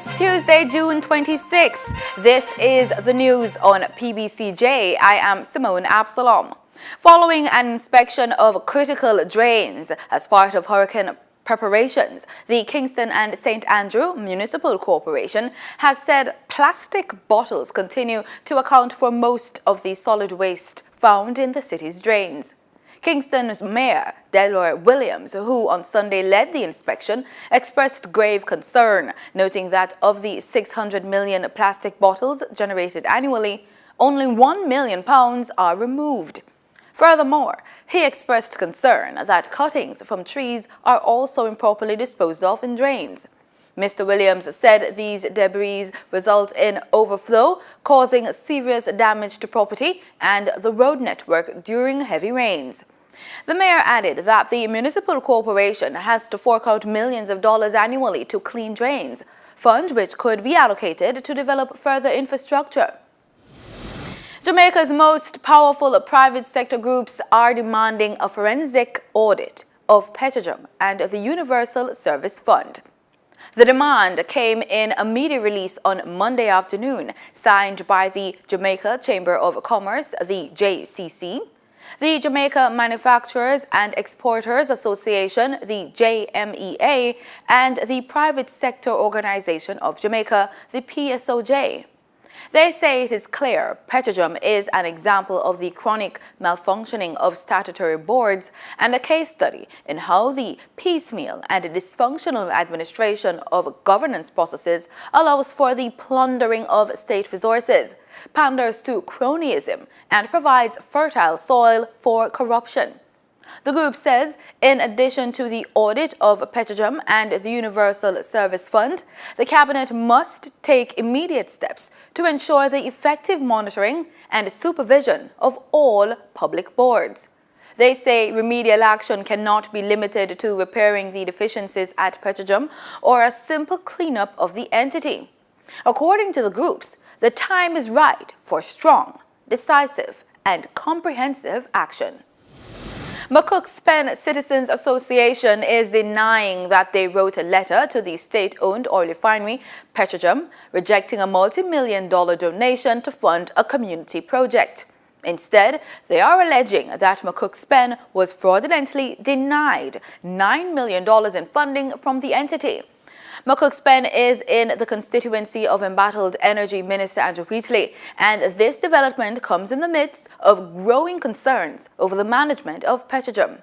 It's Tuesday, June 26. This is the news on PBCJ. I am Simone Absalom. Following an inspection of critical drains as part of hurricane preparations, the Kingston and St. Andrew Municipal Corporation has said plastic bottles continue to account for most of the solid waste found in the city's drains. Kingston's Mayor, Delroy Williams, who on Sunday led the inspection, expressed grave concern, noting that of the 600 million plastic bottles generated annually, only £1 million are removed. Furthermore, he expressed concern that cuttings from trees are also improperly disposed of in drains. Mr. Williams said these debris result in overflow, causing serious damage to property and the road network during heavy rains. The mayor added that the municipal corporation has to fork out millions of dollars annually to clean drains, funds which could be allocated to develop further infrastructure. Jamaica's most powerful private sector groups are demanding a forensic audit of Petrojam and the Universal Service Fund. The demand came in a media release on Monday afternoon, signed by the Jamaica Chamber of Commerce, the JCC, the Jamaica Manufacturers and Exporters Association, the JMEA, and the Private Sector Organization of Jamaica, the PSOJ. They say it is clear Petrojam is an example of the chronic malfunctioning of statutory boards and a case study in how the piecemeal and dysfunctional administration of governance processes allows for the plundering of state resources, panders to cronyism, and provides fertile soil for corruption. The group says, in addition to the audit of Petrojam and the Universal Service Fund, the Cabinet must take immediate steps to ensure the effective monitoring and supervision of all public boards. They say remedial action cannot be limited to repairing the deficiencies at Petrojam or a simple cleanup of the entity. According to the groups, the time is right for strong, decisive, and comprehensive action. McCook's Pen Citizens Association is denying that they wrote a letter to the state-owned oil refinery, Petrojam, rejecting a multi-million-dollar donation to fund a community project. Instead, they are alleging that McCook's Pen was fraudulently denied $9 million in funding from the entity. McCook's Pen is in the constituency of embattled Energy Minister Andrew Wheatley, and this development comes in the midst of growing concerns over the management of Petrojam.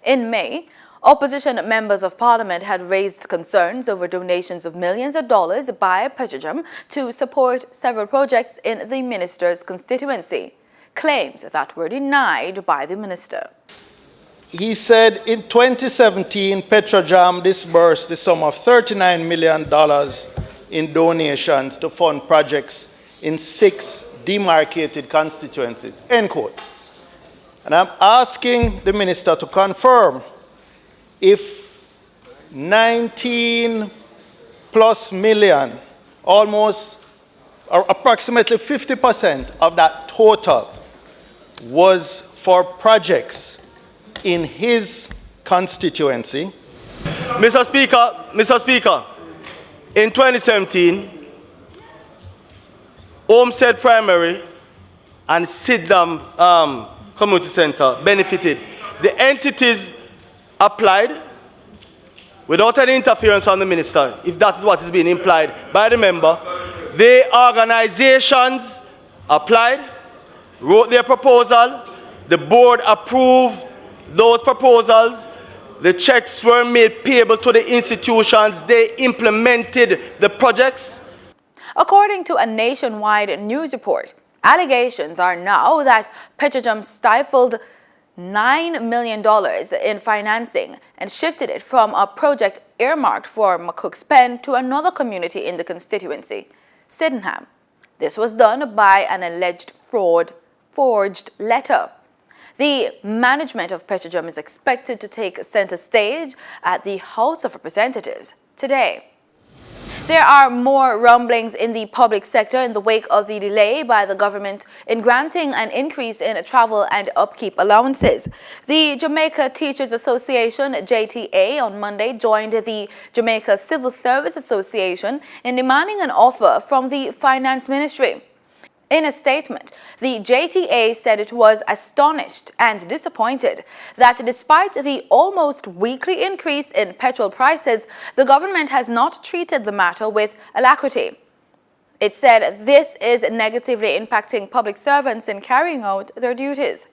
In May, opposition members of parliament had raised concerns over donations of millions of dollars by Petrojam to support several projects in the minister's constituency, claims that were denied by the minister. He said in 2017, Petrojam disbursed the sum of $39 million in donations to fund projects in 6 demarcated constituencies, end quote. And I'm asking the minister to confirm if 19 plus million, almost or approximately 50% of that total was for projects in his constituency. Mr. Speaker, in 2017, Homestead Primary and Sidlam Community Center benefited. The entities applied without any interference from the minister, if that is what is being implied by the member. The organizations applied, wrote their proposal, the board approved those proposals, the checks were made payable to the institutions, they implemented the projects. According to a nationwide news report, allegations are now that Petrojam stifled $9 million in financing and shifted it from a project earmarked for McCook's Pen to another community in the constituency, Sydenham. This was done by an alleged forged letter. The management of Petrojam is expected to take center stage at the House of Representatives today. There are more rumblings in the public sector in the wake of the delay by the government in granting an increase in travel and upkeep allowances. The Jamaica Teachers Association, JTA, on Monday joined the Jamaica Civil Service Association in demanding an offer from the Finance Ministry. In a statement, the JTA said it was astonished and disappointed that despite the almost weekly increase in petrol prices, the government has not treated the matter with alacrity. It said this is negatively impacting public servants in carrying out their duties.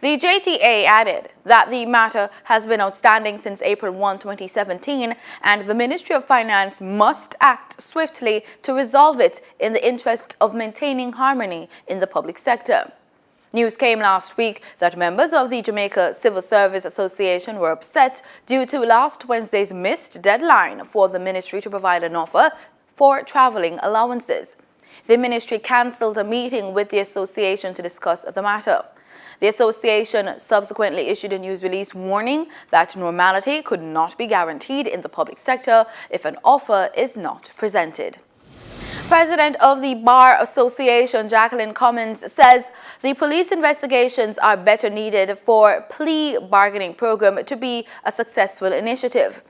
The JTA added that the matter has been outstanding since April 1, 2017, and the Ministry of Finance must act swiftly to resolve it in the interest of maintaining harmony in the public sector. News came last week that members of the Jamaica Civil Service Association were upset due to last Wednesday's missed deadline for the ministry to provide an offer for traveling allowances. The ministry cancelled a meeting with the association to discuss the matter. The association subsequently issued a news release warning that normality could not be guaranteed in the public sector if an offer is not presented. President of the Bar Association, Jacqueline Cummins, says the police investigations are better needed for plea bargaining program to be a successful initiative.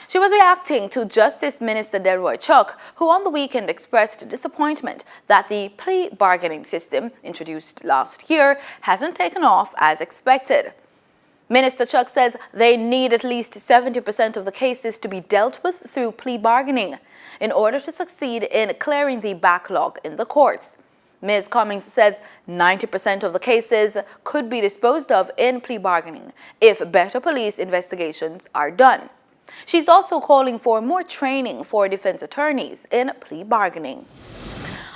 She was reacting to Justice Minister Delroy Chuck, who on the weekend expressed disappointment that the plea bargaining system introduced last year hasn't taken off as expected. Minister Chuck says they need at least 70% of the cases to be dealt with through plea bargaining in order to succeed in clearing the backlog in the courts. Ms. Cummings says 90% of the cases could be disposed of in plea bargaining if better police investigations are done. She's also calling for more training for defense attorneys in plea bargaining.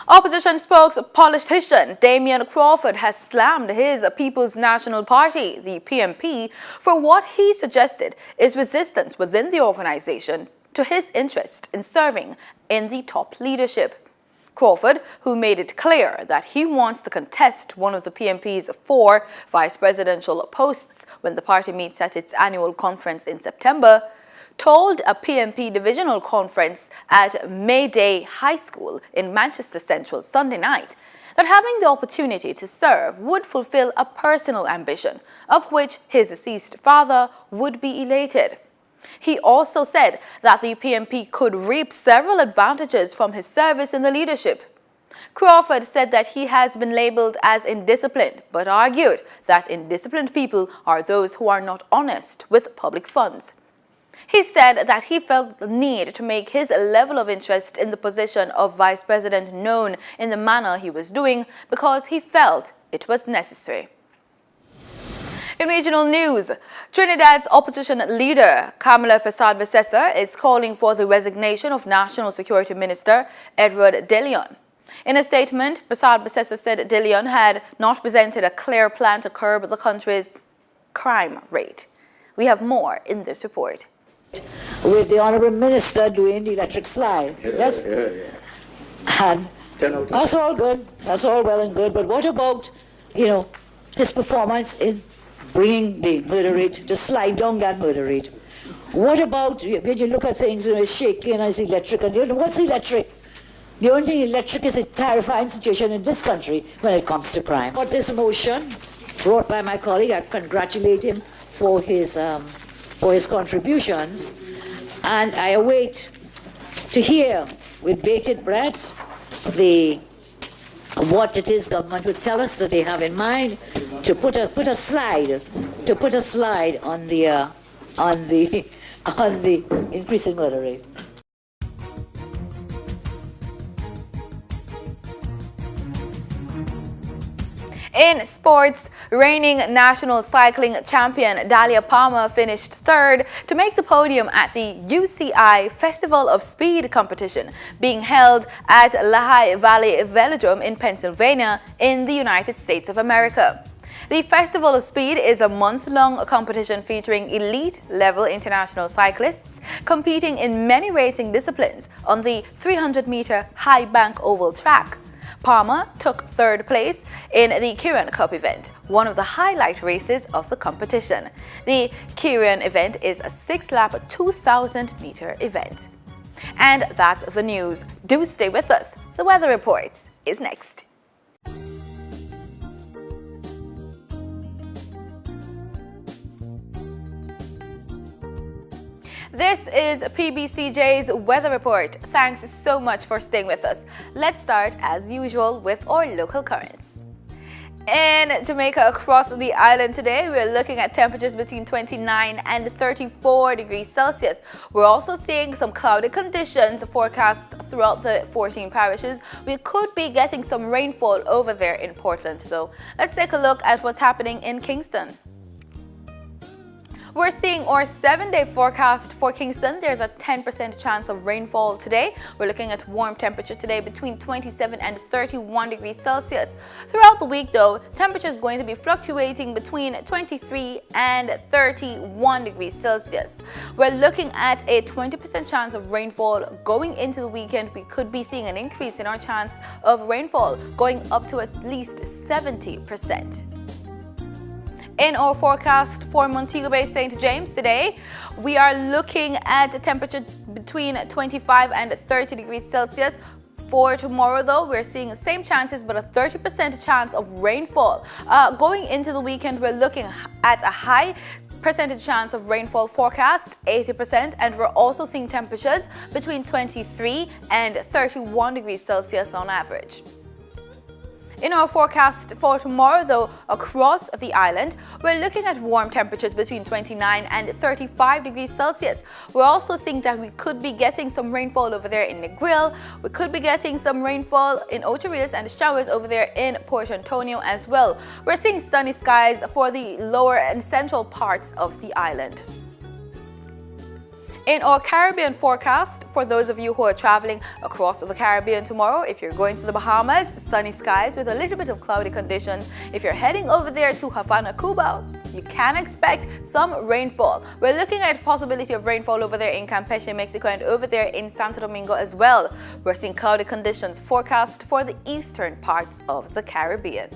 Opposition spokespolitician Damian Crawford has slammed his People's National Party, the PNP, for what he suggested is resistance within the organization to his interest in serving in the top leadership. Crawford, who made it clear that he wants to contest one of the PNP's 4 vice presidential posts when the party meets at its annual conference in September, told a PNP divisional conference at Mayday High School in Manchester Central Sunday night that having the opportunity to serve would fulfill a personal ambition, of which his deceased father would be elated. He also said that the PNP could reap several advantages from his service in the leadership. Crawford said that he has been labeled as indisciplined, but argued that indisciplined people are those who are not honest with public funds. He said that he felt the need to make his level of interest in the position of vice president known in the manner he was doing because he felt it was necessary. In regional news, Trinidad's opposition leader, Kamala Persad-Bissessar, is calling for the resignation of National Security Minister Edward De Leon. In a statement, Persad-Bissessar said De Leon had not presented a clear plan to curb the country's crime rate. We have more in this report. With the Honourable Minister doing the electric slide. Yes? And that's all good. That's all well and good. But what about, his performance in bringing the murder rate to slide down that murder rate? What about, when you look at things, it's shaky and it's electric. And what's electric? The only thing electric is a terrifying situation in this country when it comes to crime. But this motion brought by my colleague, I congratulate him for his contributions, and I await to hear with bated breath what it is government would tell us that they have in mind to put a slide on the increase in murder rate. In sports, reigning national cycling champion Dahlia Palmer finished third to make the podium at the UCI Festival of Speed competition being held at Lehigh Valley Velodrome in Pennsylvania in the United States of America. The Festival of Speed is a month-long competition featuring elite-level international cyclists competing in many racing disciplines on the 300-meter high bank oval track. Palmer took third place in the Kieran Cup event, one of the highlight races of the competition. The Kieran event is a 6-lap, 2,000-meter event. And that's the news. Do stay with us. The weather report is next. This is PBCJ's weather report. Thanks so much for staying with us. Let's start as usual with our local currents. In Jamaica, across the island today, we're looking at temperatures between 29 and 34 degrees Celsius. We're also seeing some cloudy conditions forecast throughout the 14 parishes. We could be getting some rainfall over there in Portland, though. Let's take a look at what's happening in Kingston. We're seeing our 7-day forecast for Kingston. There's a 10% chance of rainfall today. We're looking at warm temperature today between 27 and 31 degrees Celsius. Throughout the week, though, temperature is going to be fluctuating between 23 and 31 degrees Celsius. We're looking at a 20% chance of rainfall going into the weekend. We could be seeing an increase in our chance of rainfall going up to at least 70%. In our forecast for Montego Bay St. James today, we are looking at a temperature between 25 and 30 degrees Celsius. For tomorrow, though, we're seeing the same chances, but a 30% chance of rainfall. Going into the weekend, we're looking at a high percentage chance of rainfall forecast, 80%, and we're also seeing temperatures between 23 and 31 degrees Celsius on average. In our forecast for tomorrow, though, across the island, we're looking at warm temperatures between 29 and 35 degrees Celsius. We're also seeing that we could be getting some rainfall over there in Negril. We could be getting some rainfall in Ocho Rios and showers over there in Port Antonio as well. We're seeing sunny skies for the lower and central parts of the island. In our Caribbean forecast, for those of you who are traveling across the Caribbean tomorrow, if you're going to the Bahamas, sunny skies with a little bit of cloudy conditions. If you're heading over there to Havana, Cuba, you can expect some rainfall. We're looking at possibility of rainfall over there in Campeche, Mexico, and over there in Santo Domingo as well. We're seeing cloudy conditions forecast for the eastern parts of the Caribbean.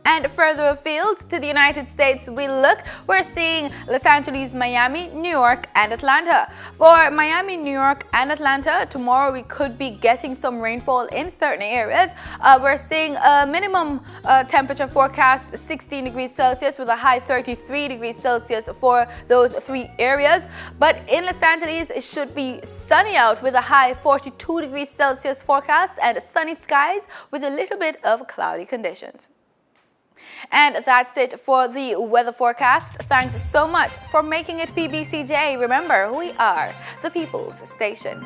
And further afield to the United States we look, we're seeing Los Angeles, Miami, New York, and Atlanta. For Miami, New York, and Atlanta, tomorrow we could be getting some rainfall in certain areas. We're seeing a minimum temperature forecast 16 degrees Celsius with a high 33 degrees Celsius for those three areas. But in Los Angeles, it should be sunny out with a high 42 degrees Celsius forecast and sunny skies with a little bit of cloudy conditions. And that's it for the weather forecast. Thanks so much for making it PBCJ. Remember, we are the People's Station.